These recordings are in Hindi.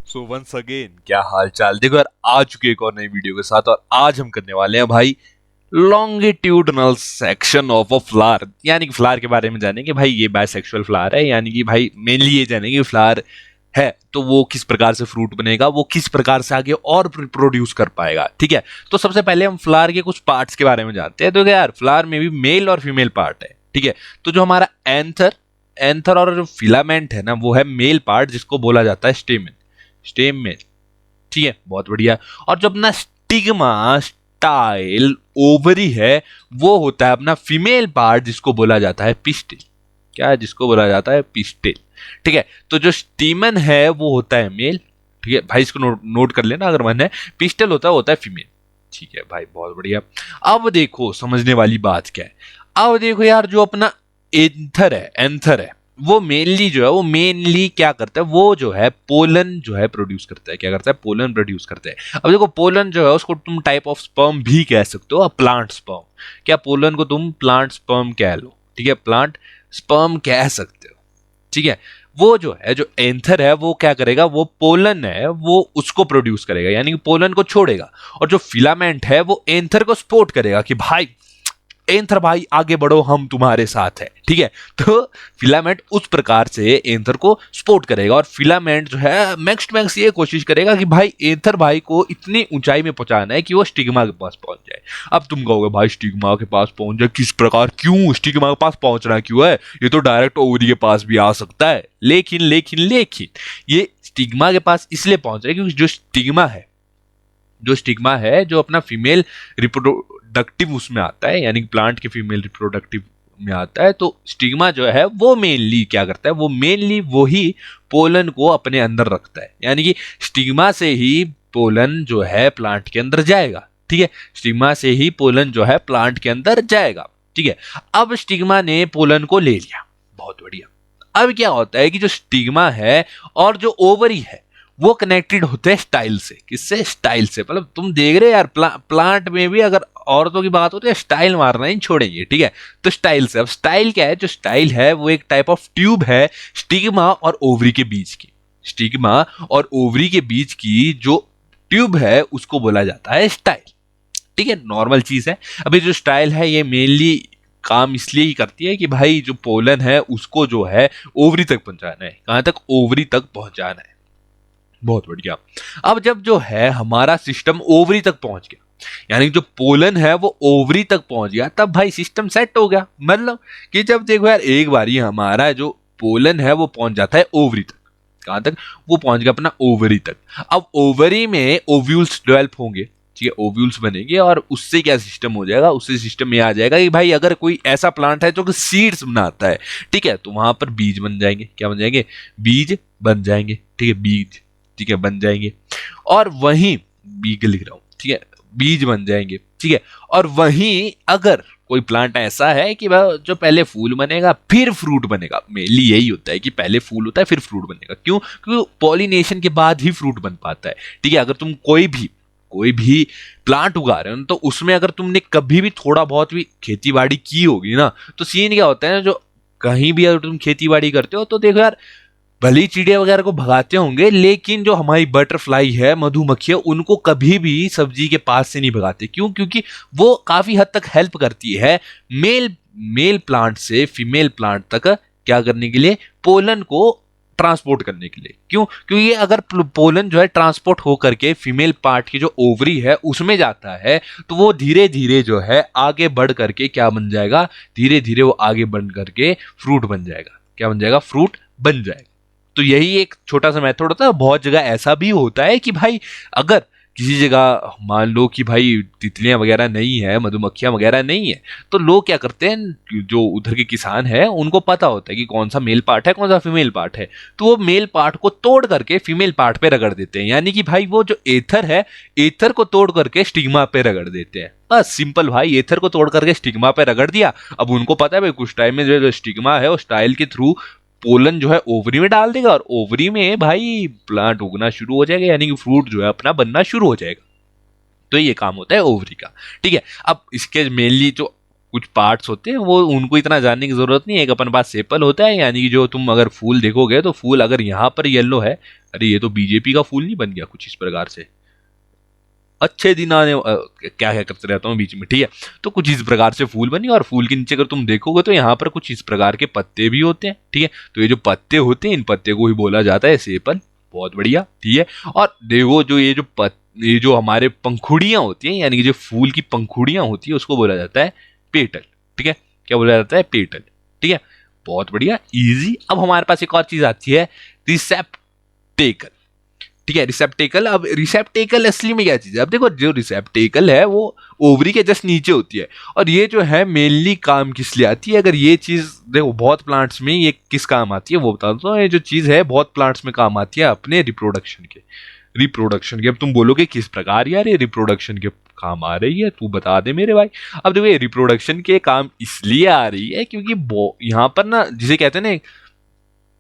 सो वंस अगेन क्या हाल चाल। देखो यार, आ चुके एक और नई वीडियो के साथ, और आज हम करने वाले हैं भाई longitudinal section of a flower. यानी कि फ्लावर के बारे में जानेंगे भाई, ये बायसेक्सुअल फ्लावर है, यानी कि भाई मेनली ये जानेंगे फ्लावर है तो वो किस प्रकार से फ्रूट बनेगा, वो किस प्रकार से आगे और प्रोड्यूस कर पाएगा। ठीक है, तो सबसे पहले हम फ्लावर के कुछ पार्ट्स के बारे में जानते हैं। तो क्या यार, फ्लावर में भी मेल और फीमेल पार्ट है। ठीक है, तो जो हमारा एंथर एंथर और जो फिलामेंट है ना, वो है मेल पार्ट, जिसको बोला जाता है स्टेम में। ठीक है, बहुत बढ़िया। और जो अपना स्टिग्मा, स्टाइल, ओवरी है, वो होता है अपना फीमेल पार्ट, जिसको बोला जाता है पिस्टिल। क्या है? जिसको बोला जाता है पिस्टिल। ठीक है, तो जो स्टीमन है वो होता है मेल। ठीक है भाई, इसको नोट कर लेना अगर मन है। पिस्टल होता है फीमेल। ठीक है भाई, बहुत बढ़िया। अब देखो समझने वाली बात क्या है। अब देखो यार, जो अपना एंथर है वो मेनली क्या करता है, वो जो है पोलन जो है प्रोड्यूस करता है। क्या करता है? पोलन प्रोड्यूस करता है। अब देखो, पोलन जो है उसको तुम टाइप ऑफ स्पर्म भी कह सकते हो, प्लांट स्पर्म। क्या पोलन को तुम प्लांट स्पर्म कह लो? ठीक है, प्लांट स्पर्म कह सकते हो। ठीक है, वो जो है, जो एंथर है, वो क्या करेगा, वो पोलन है वो उसको प्रोड्यूस करेगा, यानी कि पोलन को छोड़ेगा। और जो फिलामेंट है वो एंथर को सपोर्ट करेगा कि भाई एंथर भाई आगे बढ़ो, हम तुम्हारे साथ है। ठीक है, तो फिलामेंट उस प्रकार से एंथर को सपोर्ट करेगा, और फिलामेंट जो है मैक्स ये कोशिश करेगा कि भाई एंथर भाई को इतनी ऊंचाई में पहुंचाना है कि वो स्टिग्मा के पास पहुंच जाए। अब तुम कहोगे भाई स्टिग्मा के पास पहुंच जाए किस प्रकार, क्यों स्टिग्मा के पास पहुंचना क्यों है, ये तो डायरेक्ट ओवरी के पास भी आ सकता है। लेकिन ये स्टिग्मा के पास इसलिए पहुंच रहा है क्योंकि जो स्टिग्मा है जो अपना फीमेल रिप्रोडक्टिव उसमें आता है, यानी प्लांट के फीमेल रिप्रोडक्टिव में आता है, तो स्टिग्मा जो है वो मेनली क्या करता है, वो ही पोलन को अपने अंदर रखता है। यानी कि स्टिग्मा से ही पोलन जो है प्लांट के अंदर जाएगा। ठीक है, स्टिग्मा से ही पोलन जो है प्लांट के अंदर जाएगा। ठीक है, अब स्टिग्मा ने पोलन को ले लिया, बहुत बढ़िया। अब क्या होता है कि जो स्टिग्मा है और जो ओवरी है वो कनेक्टेड होते हैं स्टाइल से। किससे? स्टाइल से। मतलब तुम देख रहे यार, प्लांट में भी अगर औरतों की बात होती है, स्टाइल मारना ही छोड़ेंगे। ठीक है, तो स्टाइल से। अब स्टाइल क्या है? जो स्टाइल है वो एक टाइप ऑफ ट्यूब है स्टिग्मा और ओवरी के बीच की। स्टिग्मा और ओवरी के बीच की जो ट्यूब है उसको बोला जाता है स्टाइल। ठीक है, नॉर्मल चीज है। अभी जो स्टाइल है ये मेनली काम इसलिए ही करती है कि भाई जो पोलन है उसको जो है ओवरी तक पहुंचाना है। कहां तक? ओवरी तक पहुंचाना है। बहुत बढ़िया। अब जब जो है हमारा सिस्टम ओवरी तक पहुंच गया, यानी जो पोलन है वो ओवरी तक पहुंच गया, तब भाई सिस्टम सेट हो गया। मतलब कि जब देखो यार, एक बार ही हमारा जो पोलन है वो पहुंच जाता है ओवरी तक। कहां तक? वो पहुंच गया अपना ओवरी तक। अब ओवरी में ओव्यूल्स डेवलप होंगे। ठीक है, ओव्यूल्स बनेंगे, और उससे क्या सिस्टम हो जाएगा, उससे सिस्टम में आ जाएगा कि भाई अगर कोई ऐसा प्लांट है जो कि सीड्स बनाता है, ठीक है, तो वहां पर बीज बन जाएंगे। क्या बन जाएंगे? बीज बन जाएंगे। ठीक है, बीज, ठीक है, बन जाएंगे। और वहीं बीज लिख रहा हूं, ठीक है, बीज बन जाएंगे। ठीक है, और वहीं अगर कोई प्लांट ऐसा है कि जो पहले फूल बनेगा फिर फ्रूट बनेगा, मेनली यही होता है कि पहले फूल होता है फिर फ्रूट बनेगा। क्यों? क्योंकि पॉलिनेशन के बाद ही फ्रूट बन पाता है। ठीक है, अगर तुम कोई भी प्लांट उगा रहे हो तो उसमें अगर तुमने कभी भी थोड़ा बहुत भी खेती बाड़ी की होगी ना, तो सीन क्या होता है ना, जो कहीं भी अगर तुम खेती बाड़ी करते हो तो देखो यार, भले ही चिड़िया वगैरह को भगाते होंगे, लेकिन जो हमारी बटरफ्लाई है, मधुमक्खी है, उनको कभी भी सब्जी के पास से नहीं भगाते। क्यों? क्योंकि वो काफी हद तक हेल्प करती है मेल प्लांट से फीमेल प्लांट तक क्या करने के लिए, पोलन को ट्रांसपोर्ट करने के लिए। क्यों? क्योंकि अगर पोलन जो है ट्रांसपोर्ट हो करके फीमेल पार्ट की जो ओवरी है उसमें जाता है, तो वो धीरे धीरे जो है आगे बढ़ करके क्या बन जाएगा, धीरे धीरे वो आगे बढ़ करके फ्रूट बन जाएगा। क्या बन जाएगा? फ्रूट बन जाएगा। तो यही एक छोटा सा मेथड होता है। बहुत जगह ऐसा भी होता है कि भाई अगर किसी जगह मान लो कि भाई तितलियां वगैरह नहीं है, मधुमक्खियां वगैरह नहीं है, तो लोग क्या करते हैं, जो उधर के किसान है उनको पता होता है कि कौन सा मेल पार्ट है कौन सा फीमेल पार्ट है, तो वो मेल पार्ट को तोड़ करके फीमेल पार्ट पे रगड़ देते हैं। यानी कि भाई वो जो एथर है, एथर को तोड़ करके स्टिग्मा पे रगड़ देते हैं। बस सिंपल भाई, एथर को तोड़ करके स्टिग्मा पे रगड़ दिया। अब उनको पता है भाई कुछ टाइम में जो स्टिग्मा है वो स्टाइल के थ्रू पोलन जो है ओवरी में डाल देगा, और ओवरी में भाई प्लांट उगना शुरू हो जाएगा, यानी कि फ्रूट जो है अपना बनना शुरू हो जाएगा। तो ये काम होता है ओवरी का। ठीक है, अब इसके मेनली जो कुछ पार्ट्स होते हैं वो उनको इतना जानने की जरूरत नहीं है। एक अपन पास सेपल होता है, यानी कि जो तुम अगर फूल देखोगे तो फूल अगर यहाँ पर येलो है, अरे ये तो बीजेपी का फूल नहीं बन गया कुछ इस प्रकार से, अच्छे दिन आने क्या क्या करते रहता हूँ बीच में, ठीक है। तो कुछ इस प्रकार से फूल बनी, और फूल के नीचे अगर तुम देखोगे तो यहाँ पर कुछ इस प्रकार के पत्ते भी होते हैं, ठीक है। तो ये जो पत्ते होते हैं, इन पत्ते को ही बोला जाता है सेपल। बहुत बढ़िया, ठीक है। और देखो जो ये जो हमारे पंखुड़ियां होती हैं, यानी कि जो फूल की पंखुड़ियां होती है, उसको बोला जाता है पेटल, ठीक है। क्या बोला जाता है? पेटल, ठीक है। बहुत बढ़िया, इजी। अब हमारे पास एक और चीज आती है, रिसेप्टेकल, ठीक है। रिसेप्टेकल, अब रिसेप्टेकल असली में क्या चीज है? अब देखो, जो रिसेप्टेकल है वो ओवरी के जस्ट नीचे होती है, और ये जो है मेनली काम किस लिए आती है? अगर ये चीज देखो, बहुत प्लांट्स में ये किस काम आती है वो बता दो। ये जो चीज है बहुत प्लांट्स में काम आती है अपने रिप्रोडक्शन के। अब तुम बोलोगे किस प्रकार यार ये रिप्रोडक्शन के काम आ रही है, तू बता दे मेरे भाई। अब देखो, ये रिप्रोडक्शन के काम इसलिए आ रही है क्योंकि यहाँ पर ना, जिसे कहते हैं ना,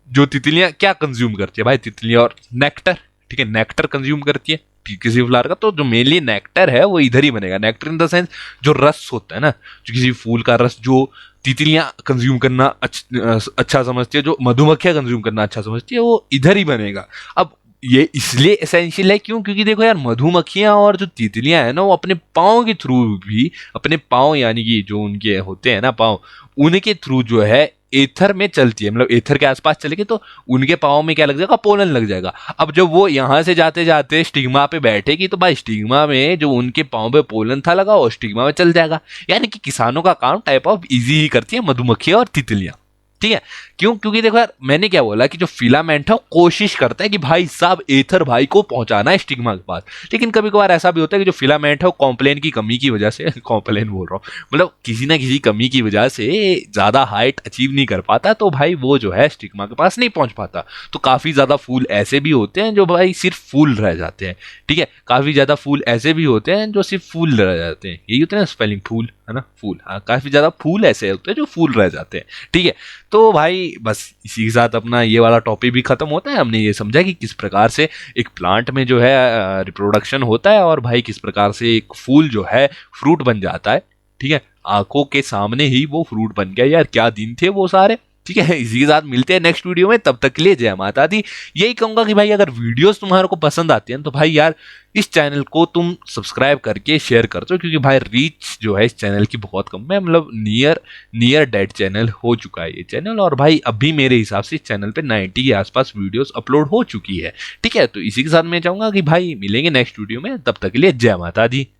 जो तितलियां क्या कंज्यूम करती है भाई? तितलियां और नेक्टर, ठीक है, नेक्टर कंज्यूम करती है किसी फ्लावर का। तो जो मेनली नेक्टर है वो इधर ही बनेगा। नेक्टर इन द सेंस जो रस होता है ना, जो किसी फूल का रस जो तितलियां कंज्यूम करना अच्छा समझती है, जो मधुमक्खियां कंज्यूम करना अच्छा समझती है, वो इधर ही बनेगा। अब ये इसलिए एसेंशियल है क्यों? क्योंकि देखो यार, मधुमक्खियां और जो तितलियां है ना, वो अपने पाँव के थ्रू भी, अपने पाँव यानी कि जो उनके होते हैं ना पाँव, उनके थ्रू जो है एथर में चलती है। मतलब एथर के आसपास चलेगी तो उनके पाँव में क्या लग जाएगा? पोलन लग जाएगा। अब जब वो यहाँ से जाते जाते स्टिग्मा पे बैठेगी तो भाई स्टिग्मा में जो उनके पाँव पे पोलन था लगा, वो स्टिग्मा में चल जाएगा। यानी कि किसानों का काम टाइप ऑफ इजी ही करती है मधुमक्खियां और तितलियां, ठीक है। क्यों? क्योंकि देखो यार, मैंने क्या बोला कि जो फिलामेंट है वो कोशिश करता है कि भाई साहब एथर भाई को पहुंचाना है स्टिग्मा के पास। लेकिन कभी कभार ऐसा भी होता है कि जो फिलामेंट है वो कॉम्प्लेन की कमी की वजह से कॉम्प्लेन बोल रहा हूँ, मतलब किसी ना किसी कमी की वजह से ज्यादा हाइट अचीव नहीं कर पाता, तो भाई वो जो है स्टिग्मा के पास नहीं पहुंच पाता। तो काफी ज्यादा फूल ऐसे भी होते हैं जो भाई सिर्फ फूल रह जाते हैं, ठीक है। काफी ज्यादा फूल ऐसे भी होते हैं जो सिर्फ फूल रह जाते हैं। यही होते हैं ना स्पेलिंग, फूल है ना, फूल। हाँ, काफी ज्यादा फूल ऐसे होते हैं जो फूल रह जाते हैं, ठीक है। तो भाई बस इसी के साथ अपना ये वाला टॉपिक भी खत्म होता है। हमने ये समझा कि किस प्रकार से एक प्लांट में जो है रिप्रोडक्शन होता है, और भाई किस प्रकार से एक फूल जो है फ्रूट बन जाता है, ठीक है। आंखों के सामने ही वो फ्रूट बन गया यार, क्या दिन थे वो सारे, ठीक है। इसी के साथ मिलते हैं नेक्स्ट वीडियो में, तब तक के लिए जय माता दी। यही कहूंगा कि भाई अगर वीडियोस तुम्हारे को पसंद आती हैं तो भाई यार इस चैनल को तुम सब्सक्राइब करके शेयर कर दो, क्योंकि भाई रीच जो है इस चैनल की बहुत कम है। मतलब नियर डेड चैनल हो चुका है ये चैनल, और भाई अभी मेरे हिसाब से इस चैनल पे 90 के आसपास वीडियोस अपलोड हो चुकी है, ठीक है। तो इसी के साथ मैं चाहूंगा कि भाई मिलेंगे नेक्स्ट वीडियो में, तब तक के लिए जय माता दी।